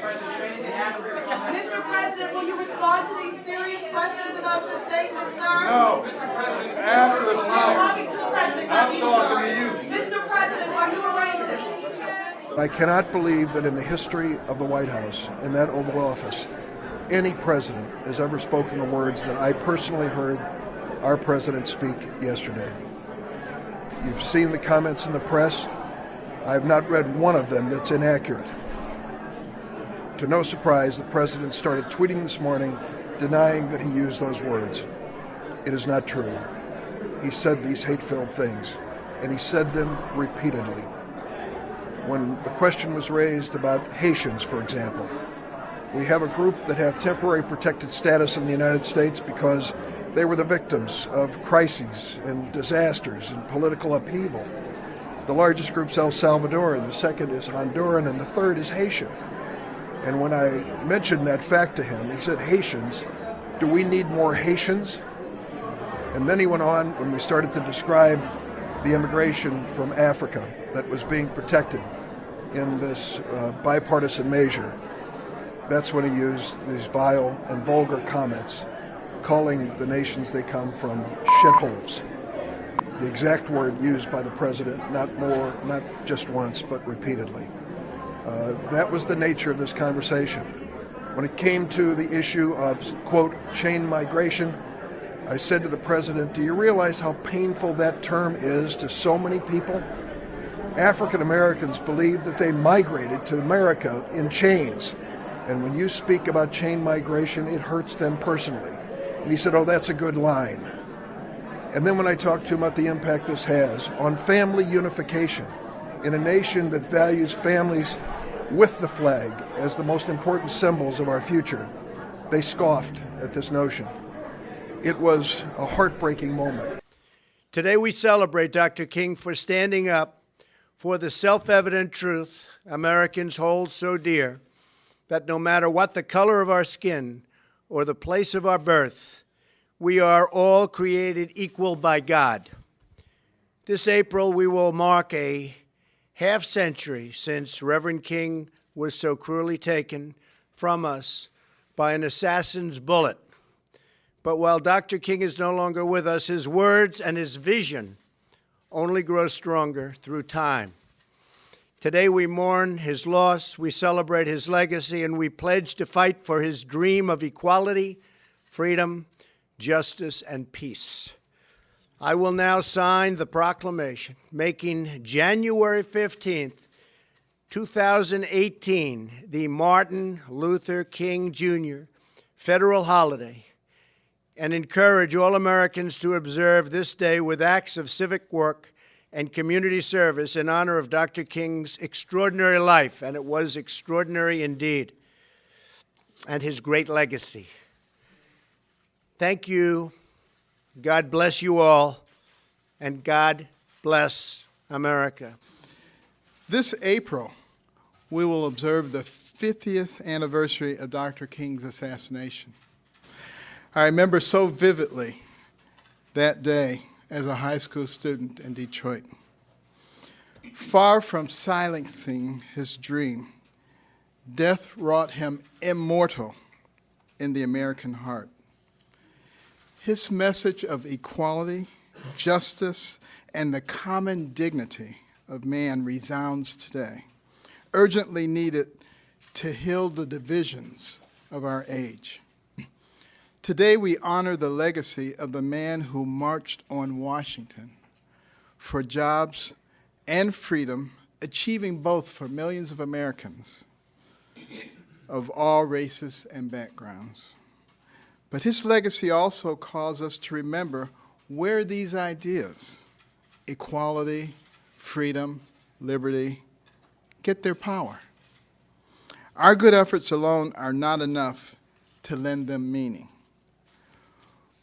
Mr. President, will you respond to these serious questions about your statement, sir? No, Mr. President, answer the I'm phone. talking to the President, not I'm you, talking sir. to you. Mr. President, are you a racist? I cannot believe that in the history of the White House, in that Oval Office, any president has ever spoken the words that I personally heard our president speak yesterday. You've seen the comments in the press. I have not read one of them that's inaccurate. To no surprise, the president started tweeting this morning denying that he used those words. It is not true. He said these hate-filled things, and he said them repeatedly. When the question was raised about Haitians, for example, we have a group that have temporary protected status in the United States because they were the victims of crises and disasters and political upheaval. The largest group's El Salvadoran, the second is Honduran, and the third is Haitian. And when I mentioned that fact to him, he said, Haitians, do we need more Haitians? And then he went on when we started to describe the immigration from Africa that was being protected in this bipartisan measure. That's when he used these vile and vulgar comments, calling the nations they come from shitholes. The exact word used by the president, not just once, but repeatedly. That was the nature of this conversation. When it came to the issue of, quote, chain migration, I said to the president, do you realize how painful that term is to so many people? African Americans believe that they migrated to America in chains. And when you speak about chain migration, it hurts them personally. And he said, oh, that's a good line. And then when I talked to him about the impact this has on family unification in a nation that values families with the flag as the most important symbols of our future, they scoffed at this notion. It was a heartbreaking moment. Today we celebrate Dr. King for standing up for the self-evident truth Americans hold so dear, that no matter what the color of our skin or the place of our birth, we are all created equal by God. This April, we will mark a half-century since Reverend King was so cruelly taken from us by an assassin's bullet. But while Dr. King is no longer with us, his words and his vision only grow stronger through time. Today we mourn his loss, we celebrate his legacy, and we pledge to fight for his dream of equality, freedom, justice, and peace. I will now sign the proclamation making January 15th, 2018, the Martin Luther King Jr. federal holiday, and encourage all Americans to observe this day with acts of civic work and community service in honor of Dr. King's extraordinary life, and it was extraordinary indeed, and his great legacy. Thank you. God bless you all, and God bless America. This April, we will observe the 50th anniversary of Dr. King's assassination. I remember so vividly that day as a high school student in Detroit. Far from silencing his dream, death wrought him immortal in the American heart. His message of equality, justice, and the common dignity of man resounds today, urgently needed to heal the divisions of our age. Today we honor the legacy of the man who marched on Washington for jobs and freedom, achieving both for millions of Americans of all races and backgrounds. But his legacy also calls us to remember where these ideas, equality, freedom, liberty, get their power. Our good efforts alone are not enough to lend them meaning.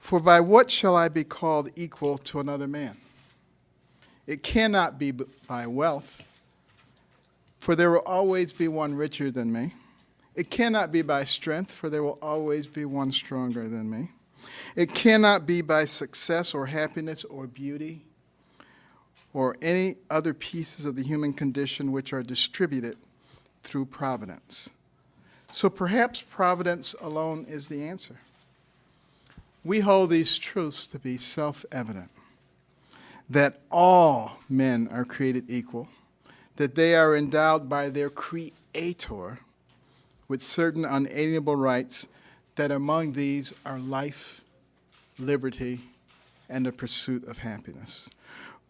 For by what shall I be called equal to another man? It cannot be by wealth, for there will always be one richer than me. It cannot be by strength, for there will always be one stronger than me. It cannot be by success or happiness or beauty or any other pieces of the human condition which are distributed through providence. So perhaps providence alone is the answer. We hold these truths to be self-evident, that all men are created equal, that they are endowed by their Creator with certain unalienable rights, that among these are life, liberty, and the pursuit of happiness.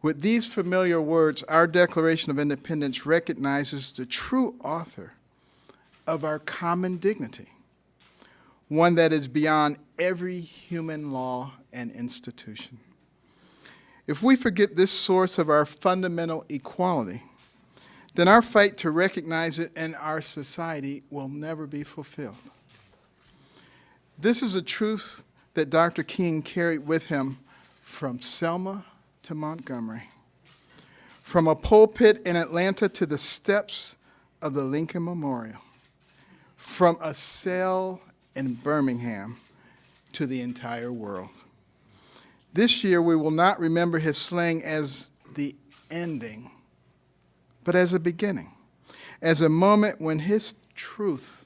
With these familiar words, our Declaration of Independence recognizes the true author of our common dignity, one that is beyond every human law and institution. If we forget this source of our fundamental equality, then our fight to recognize it in our society will never be fulfilled. This is a truth that Dr. King carried with him from Selma to Montgomery, from a pulpit in Atlanta to the steps of the Lincoln Memorial, from a cell in Birmingham to the entire world. This year, we will not remember his slaying as the ending, but as a beginning, as a moment when his truth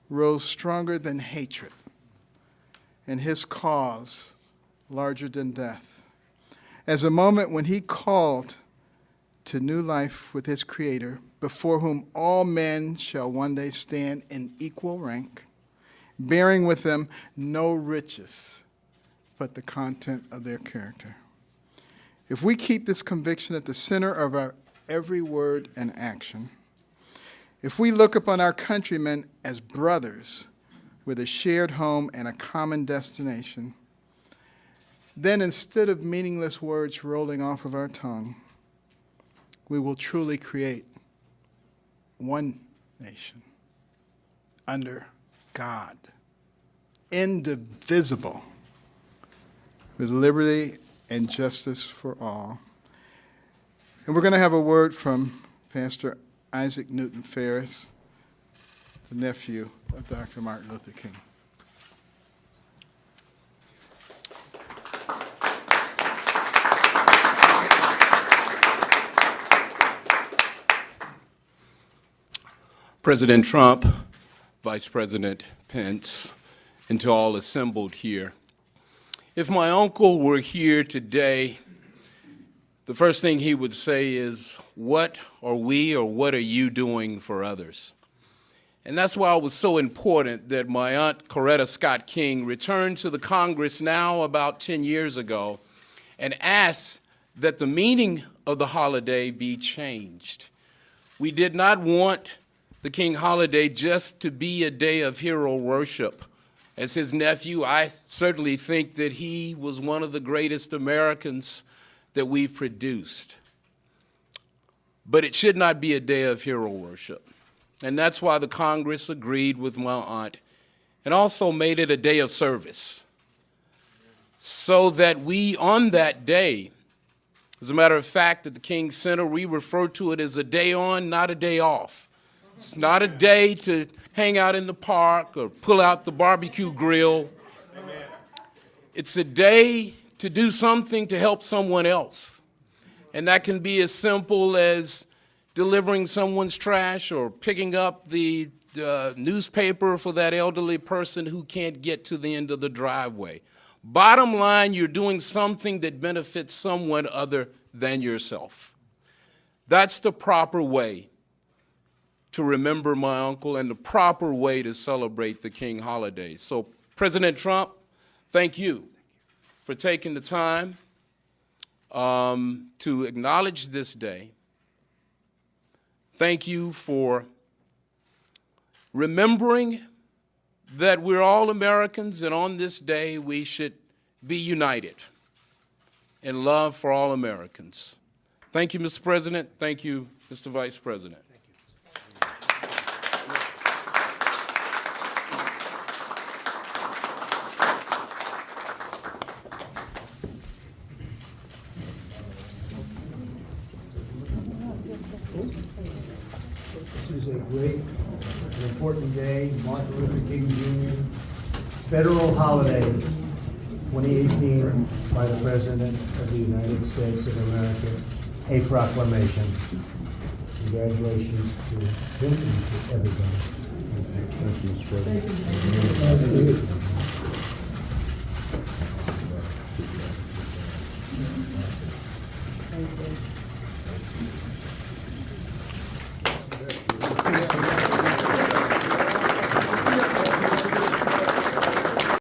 rose stronger than hatred and his cause larger than death, as a moment when he called to new life with his Creator, before whom all men shall one day stand in equal rank, bearing with them no riches but the content of their character. If we keep this conviction at the center of our every word and action, if we look upon our countrymen as brothers with a shared home and a common destination, then instead of meaningless words rolling off of our tongue, we will truly create one nation under God, indivisible, with liberty and justice for all. And we're going to have a word from Pastor Isaac Newton Farris, the nephew of Dr. Martin Luther King. President Trump, Vice President Pence, and to all assembled here. If my uncle were here today, the first thing he would say is, what are we or what are you doing for others? And that's why it was so important that my aunt Coretta Scott King returned to the Congress now about 10 years ago and asked that the meaning of the holiday be changed. We did not want the King holiday just to be a day of hero worship. As his nephew, I certainly think that he was one of the greatest Americans that we've produced. But it should not be a day of hero worship. And that's why the Congress agreed with my aunt and also made it a day of service. So that we, on that day, as a matter of fact, at the King Center, we refer to it as a day on, not a day off. It's not a day to hang out in the park or pull out the barbecue grill. Amen. It's a day to do something to help someone else. And that can be as simple as delivering someone's trash or picking up the newspaper for that elderly person who can't get to the end of the driveway. Bottom line, you're doing something that benefits someone other than yourself. That's the proper way to remember my uncle and the proper way to celebrate the King holiday. So, President Trump, thank you for taking the time to acknowledge this day. Thank you for remembering that we're all Americans, and on this day we should be united in love for all Americans. Thank you, Mr. President. Thank you, Mr. Vice President. This is a great and important day, Martin Luther King Jr. federal holiday, 2018, by the President of the United States of America, a proclamation. Congratulations to him and to everybody. Thank you.